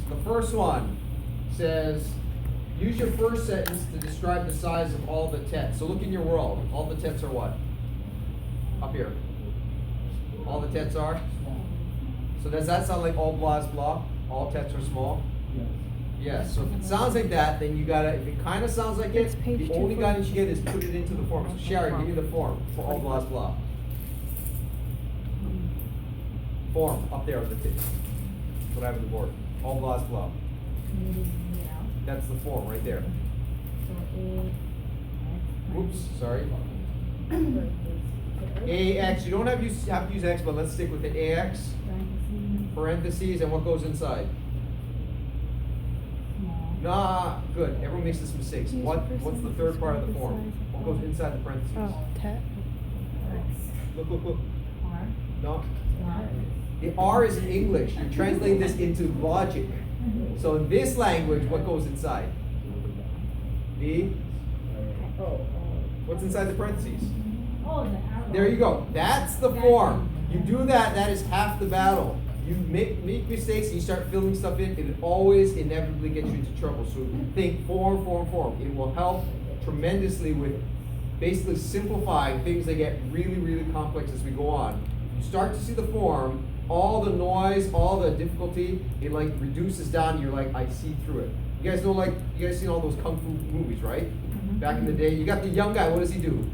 The first one says, use your first sentence to describe the size of all the tets. So look in your world. All the tets are what? Up here. All the tets are? So does that sound like all blah is blah? All tets are small? Yes. So if it sounds like that, then you gotta, if it kind of sounds like it, the only guidance you get is put it into the form. So Sherry, give me the form for all blah is blah. Form, up there on the tip. That's what I have on the board. All blah is blah. That's the form right there. Oops, sorry. AX, you don't have to use X, but let's stick with it. AX, parentheses, and what goes inside? Nah, good. Everyone makes this mistakes. What's the third part of the form? What goes inside the parentheses? Oh, tet. Look. No. The R is in English. You're translating this into logic. So in this language, what goes inside? The? What's inside the parentheses? There you go. That's the form. You do that, that is half the battle. You make mistakes and you start filling stuff in, it always inevitably gets you into trouble. So think form. It will help tremendously with basically simplifying things that get really, really complex as we go on. You start to see the form, all the noise, all the difficulty, it like reduces down and you're like, I see through it. You guys know, like, you guys seen all those kung fu movies, right? Back in the day, you got the young guy, what does he do?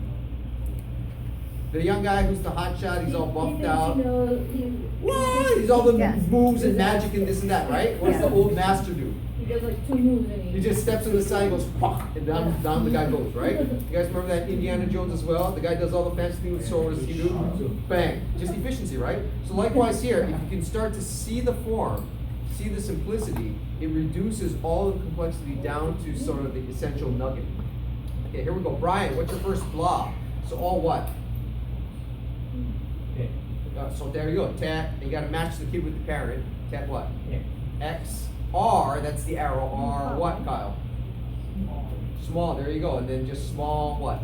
The young guy who's the hot shot, he's all buffed out. What? He's all the moves and magic and this and that, right? What does the old master do? He does like 2 moves and He just steps to the side and goes, pop, and down the guy goes, right? You guys remember that Indiana Jones as well? The guy does all the fancy things with sword, what does he do? Bang. Just efficiency, right? So likewise here, if you can start to see the form, see the simplicity, it reduces all the complexity down to sort of the essential nugget. Okay, here we go. Brian, what's your first blah? So all what? So there you go, tet, you gotta match the kid with the parent. Tet what? X, R, that's the arrow, R what, Kyle? Small, there you go, and then just small what?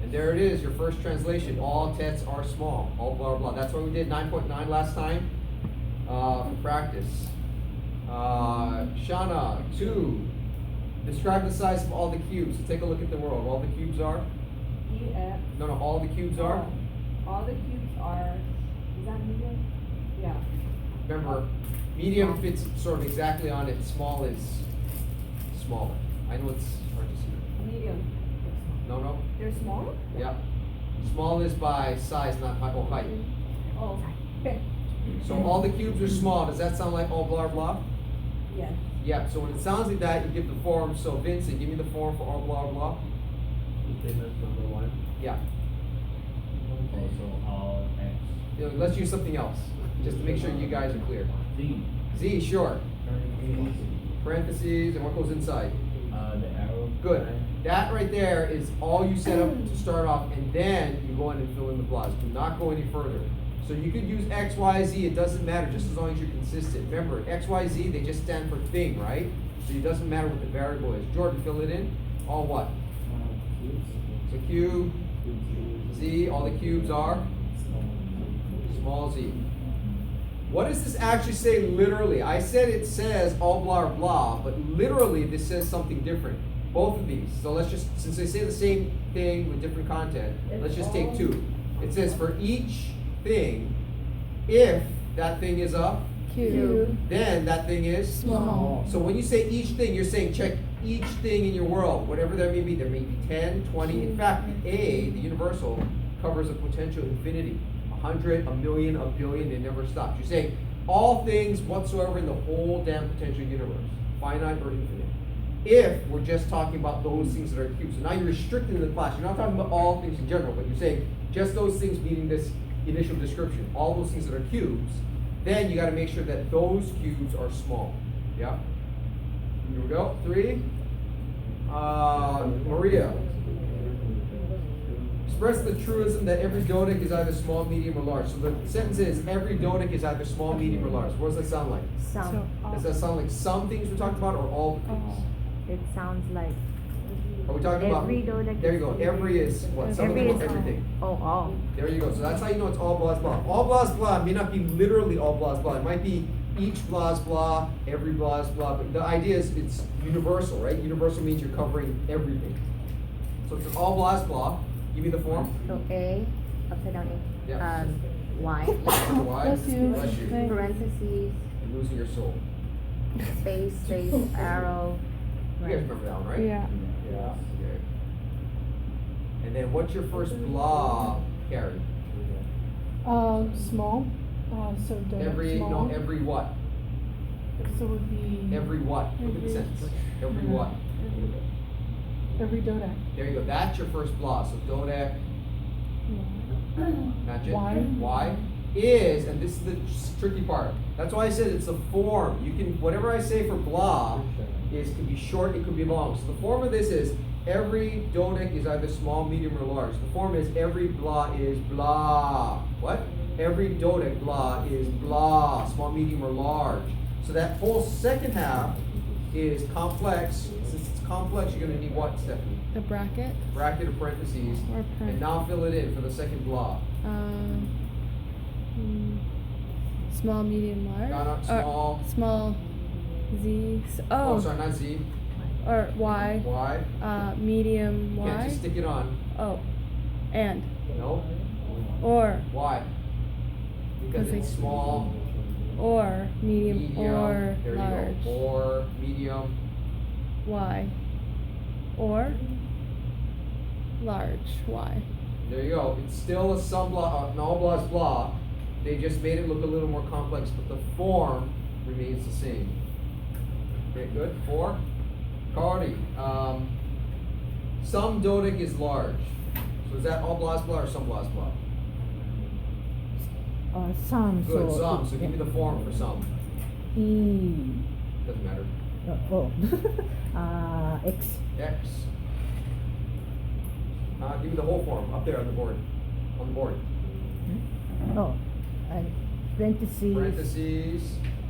And there it is, your first translation. All tets are small, all blah blah. That's what we did 9.9 last time for practice. Shana, 2, describe the size of all the cubes. So take a look at the world. All the cubes are? No, all the cubes are? All the cubes are, is that medium? Yeah. Remember, medium fits sort of exactly on it. Small is smaller. I know it's hard to see. Medium. No. They're small? Yeah. Small is by size, not height. Oh, okay. So all the cubes are small. Does that sound like all blah blah? Yes. Yeah. So when it sounds like that, you give the form. So Vincent, give me the form for all blah blah. Statement number 1. Yeah. Also all X. Let's use something else, just to make sure you guys are clear. Z, sure. Parentheses, and what goes inside? The arrow. Good. That right there is all you set up to start off, and then you go in and fill in the blahs. Do not go any further. So you could use X, Y, Z, it doesn't matter, just as long as you're consistent. Remember, X, Y, Z, they just stand for thing, right? So it doesn't matter what the variable is. Jordan, fill it in. All what? So cube, Z, all the cubes are? Small z. What does this actually say literally? I said it says all blah blah, but literally this says something different. Both of these. So let's just, since they say the same thing with different content, let's just take 2. It says for each thing, if that thing is a Cube. then that thing is Small. So when you say each thing, you're saying check each thing in your world, whatever there may be. There may be 10, 20. In fact, the A, the universal, covers a potential infinity. 100, a million, a billion, it never stops. You're saying all things whatsoever in the whole damn potential universe, finite or infinite. If we're just talking about those things that are cubes. So now you're restricting the class. You're not talking about all things in general, but you're saying just those things meeting this initial description, all those things that are cubes. Then you got to make sure that those cubes are small. Yeah? Here we go. 3. Maria. Express the truism that every dodic is either small, medium, or large. So the sentence is every dodic is either small, medium, or large. What does that sound like? Does that sound like some things we're talking about or all the things? It sounds like Are we talking about? every dodic. There you go. Every is what? Something Every about is everything. all. There you go. So that's how you know it's all blah blah. All blah blah may not be literally all blah blah. It might be each blah is blah, every blah is blah, but the idea is it's universal, right? Universal means you're covering everything. So if it's all blah is blah, give me the form. So A, upside down A. Yeah. Y. Why? Bless you. Bless you. Thank- Parentheses, You're losing your soul. space, arrow. You guys remember that one, right? Yeah. Yeah. Okay. And then what's your first blah, Carrie? Small. So donut Every, small. no, every what? So it would be Every what? Look at the Every- sentence. Every what? every donut. There you go. That's your first blah. So dodec, match it. Y. Is, and this is the tricky part. That's why I said it's a form. You can, whatever I say for blah is, could be short, it could be long. So the form of this is every dodec is either small, medium, or large. The form is every blah is blah. What? Every dodec blah is blah, small, medium, or large. So that whole second half is complex. Since it's complex, you're going to need what, Stephanie? The bracket. Bracket or parentheses. Or And now fill it in for the second blah. Small, medium, large. No, not small. Small. Z. Oh, sorry, not Z. Or Y. Y. Medium Y. Can't just stick it on. Oh. And. No. Or. Why? Because 'Cause it's it's- small, Or. Medium. Or. there large. you go. Or, medium. Y. Or. Large. Y. There you go. It's still a sum blah, an all blah is blah. They just made it look a little more complex, but the form remains the same. Okay, good. 4. Cardi. Some dodec is large. So is that all blah is blah or some blah is blah? Some. Good, So some. So give me the form for some. E. Doesn't matter. X. X. Give me the whole form up there on the board. On the board. Oh, and parentheses. Parentheses.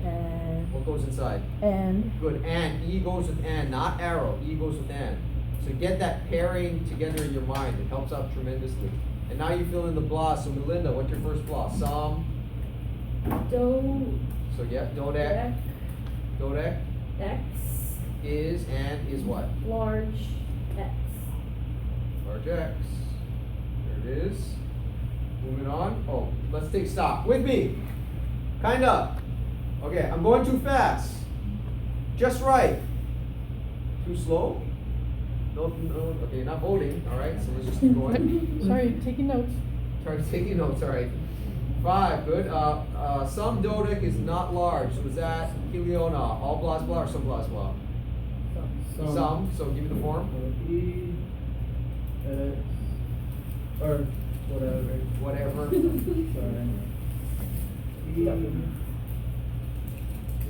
And What goes inside? Good. And. E goes with and, not arrow. E goes with and. So get that pairing together in your mind. It helps out tremendously. And now you fill in the blah. So Melinda, what's your first blah? Some. So yeah, dodec. Dodec X, is and is what? large X. Large X. There it is. Moving on. Oh, let's take stock. With me. Kind of. Okay, I'm going too fast. Just right. Too slow? No, no. Okay, not voting. All right, so let's just keep going. Sorry, taking notes. Try taking notes. All right. 5. Good. Some dodec is not large. So is that Kiliona? All blah is blah or some blah is blah? Some. So give me the form. E, X, or whatever. Whatever. Sorry.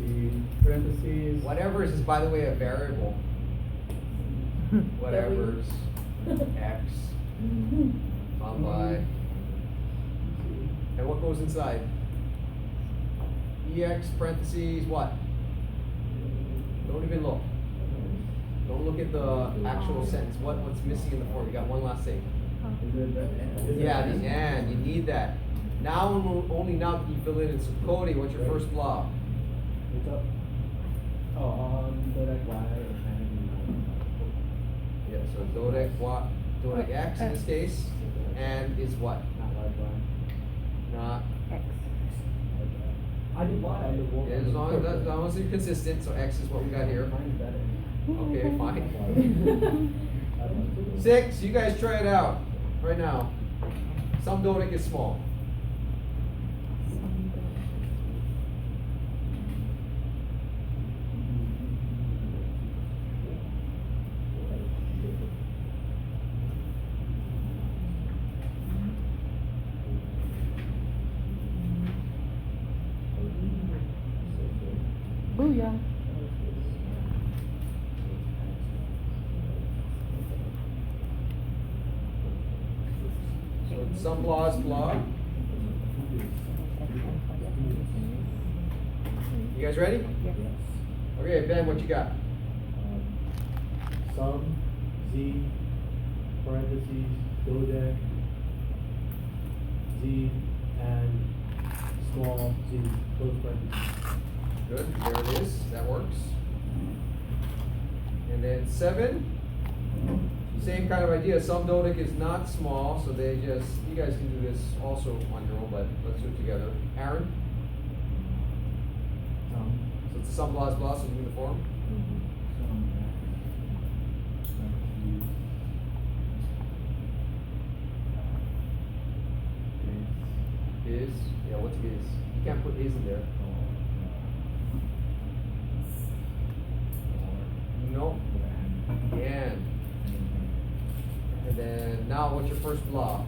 E, parentheses. Whatever is, by the way, a variable. Whatever's X. On by. And what goes inside? EX parentheses what? Don't even look. Don't look at the actual sentence. What's missing in the form? You got one last thing. Is it the Yeah, the and. You need that. Now only now can you fill in. So Cody, what's your first blah? What's up? Oh, dodec Y and Yeah, so dodec what? Dodec X in this case. And is what? not large Y. Not. X. I did Y. I did Y. As long as you're consistent. So X is what we got here. Mine's better. Okay, fine. 6, you guys try it out right now. Some dodec is small. Booyah. So some blah is blah. You guys ready? Yes. Okay, Ben, what you got? Some, Z, parentheses, dodec, Z, and small Z, close parentheses. Good, there it is, that works. And then 7, same kind of idea. Some dodic is not small, so they just, you guys can do this also on your own, but let's do it together. Aaron? So it's a sum blah blah, so do the form. Is, yeah, what's is? You can't put is in there. No. And then now what's your first blah?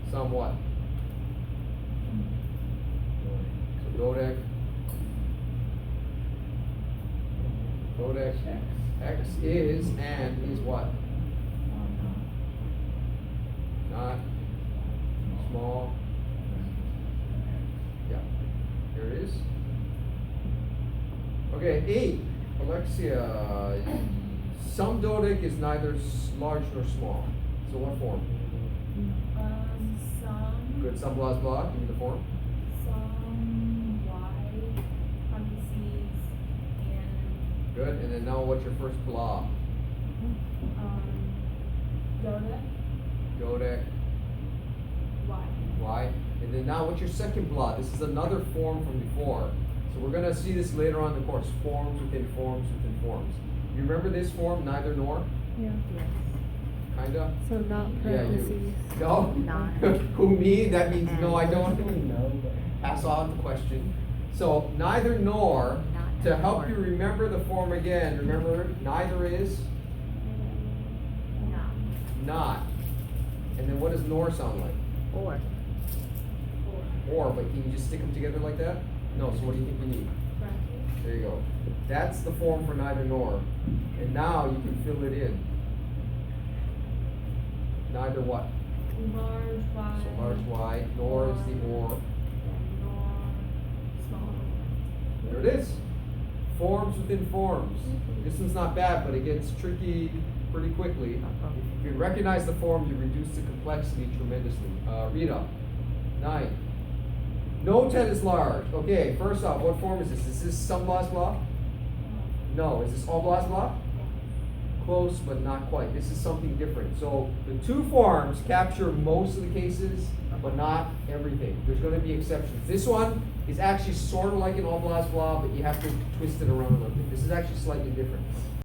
Somewhat. So dodec. Dodec X is and is what? Not small. Yeah. Here it is. Okay, 8. Alexia, some dodic is neither large nor small. So what form? Some. Good, some blah blah. Give me the form. Some Y, parentheses, and Good, and then now what's your first blah? Dota, Dodec, Y. Y. And then now what's your second blah? This is another form from before. So we're going to see this later on in the course. Forms within forms within forms. You remember this form, neither nor? Yeah. Yes. Kinda? So not Yeah, parentheses. you. No? Not. Who, me? That means no, I don't. No, but. Pass on the question. So neither nor, Not to help nor. you remember the form again, remember neither is No. not. And then what does nor sound like? Or. Or, but can you just stick them together like that? No, so what do you think you need? Bracket. There you go. That's the form for neither nor. And now you can fill it in. Neither what? Large Y. So large Y, nor is the or. And nor small. There it is. Forms within forms. This one's not bad, but it gets tricky pretty quickly. If you recognize the form, you reduce the complexity tremendously. Rita, 9. No 10 is large. Okay, first off, what form is this? Is this some blah blah? No. Is this all blah blah? Close, but not quite. This is something different. So the two forms capture most of the cases, but not everything. There's going to be exceptions. This one is actually sort of like an all blah blah, but you have to twist it around a little bit. This is actually slightly different.